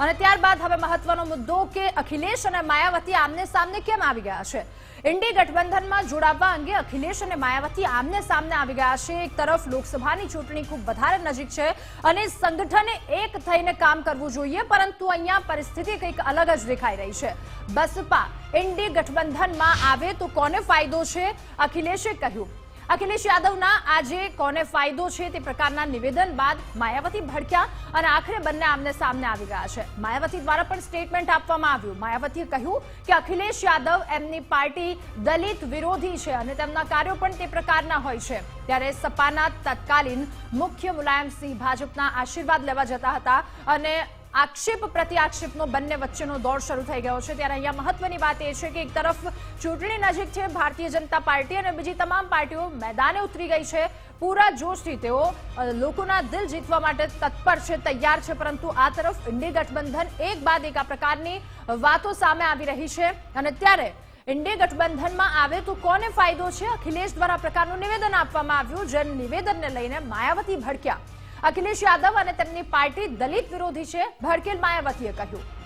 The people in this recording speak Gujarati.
અને ત્યારબાદ હવે મહત્વનો મુદ્દો કે અખિલેશ અને માયાવતી આમને સામને કેમ આવી ગયા છે। ઇન્ડી ગઠબંધનમાં જોડાવા અંગે અખિલેશ અને માયાવતી આમને સામને આવી ગયા છે। એક તરફ લોકસભાની ચૂંટણી ખૂબ વધારે નજીક છે અને સંગઠને એક થઈને કામ કરવું જોઈએ, પરંતુ અહીંયા પરિસ્થિતિ કંઈક અલગ જ દેખાઈ રહી છે। બસપા ઇન્ડી ગઠબંધનમાં આવે તો કોને ફાયદો છે, અખિલેશે કહ્યું। અખિલેશ યાદવના આજે કોને ફાયદો છે તે પ્રકારના નિવેદન બાદ માયાવતી ભડક્યા અને આખરે બંને આમને સામને આવી ગયા છે। માયાવતી દ્વારા પણ સ્ટેટમેન્ટ આપવામાં આવ્યું। માયાવતીએ કહ્યું કે અખિલેશ યાદવ એમની પાર્ટી દલિત વિરોધી છે અને તેમના કાર્યો પણ તે પ્રકારના હોય છે। ત્યારે સપાના તત્કાલીન મુખ્ય મુલાયમસિંહ ભાજપના આશીર્વાદ લેવા જતા હતા અને આક્ષેપ પ્રતિ આક્ષેપનો બંને વચ્ચેનો દોર શરૂ થઈ ગયો છે। ત્યારે અહીંયા મહત્વની વાત એ છે કે એક તરફ ચૂંટણી નજીક છે, ભારતીય જનતા પાર્ટી અને બીજી તમામ પાર્ટીઓ મેદાને ઉતરી ગઈ છે। પૂરા જોશથી તેઓ લોકોના દિલ જીતવા માટે તત્પર છે, તૈયાર છે, પરંતુ આ તરફ ઇન્ડી ગઠબંધન એક બાદ એક આ પ્રકારની વાતો સામે આવી રહી છે અને ત્યારે ઇન્ડી ગઠબંધનમાં આવે તો કોને ફાયદો છે, અખિલેશ દ્વારા પ્રકારનું નિવેદન આપવામાં આવ્યું। જે નિવેદનને લઈને માયાવતી ભડક્યા। અખિલેશ યાદવ અને તેમની પાર્ટી દલિત વિરોધી છે, ભડકેલ માયાવતીએ કહ્યું।